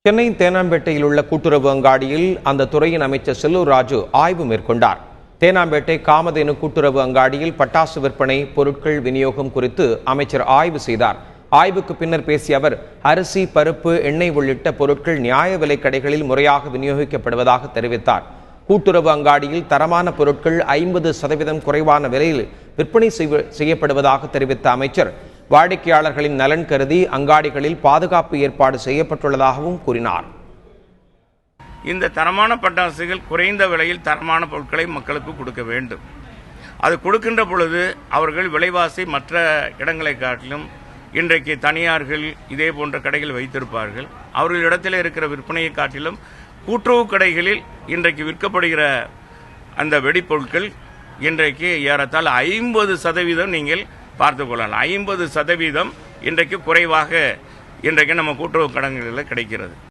சென்னை தேனாம்பேட்டையில் உள்ள கூட்டுறவு அங்காடியில் அந்த துறையின் அமைச்சர் செல்லூர் ராஜு ஆய்வு மேற்கொண்டார். தேனாம்பேட்டை காமதேனு கூட்டுறவு அங்காடியில் பட்டாசு விற்பனை பொருட்கள் விநியோகம் குறித்து அமைச்சர் ஆய்வு செய்தார். ஆய்வுக்கு பின்னர் பேசிய அவர், அரிசி, பருப்பு, எண்ணெய் உள்ளிட்ட பொருட்கள் நியாய விலைக் கடைகளில் முறையாக விநியோகிக்கப்படுவதாக தெரிவித்தார். கூட்டுறவு அங்காடியில் தரமான பொருட்கள் 50% குறைவான விலையில் விற்பனை செய்யப்படுவதாக தெரிவித்த அமைச்சர், வாடிக்கையாளர்களின் நலன் கருதி அங்காடிகளில் பாதுகாப்பு ஏற்பாடு செய்யப்பட்டுள்ளதாகவும் கூறினார். இந்த தரமான பட்டாசுகள் குறைந்த விலையில் தரமான பொருட்களை மக்களுக்கு கொடுக்க வேண்டும். அது கொடுக்கின்ற பொழுது அவர்கள் விலைவாசி மற்ற இடங்களை காட்டிலும் இன்றைக்கு தனியார்கள் இதே போன்ற கடைகள் வைத்திருப்பார்கள். அவர்களிடத்தில் இருக்கிற விற்பனையை காட்டிலும் கூட்டுறவு கடைகளில் இன்றைக்கு விற்கப்படுகிற அந்த வெடிப்பொருட்கள் இன்றைக்கு ஏறத்தாழ 50% நீங்கள் பார்த்து கொள்ளலாம். 50% இன்றைக்கு குறைவாக இன்றைக்கு நம்ம கூட்டுறவு கடைகளில் கிடைக்கிறது.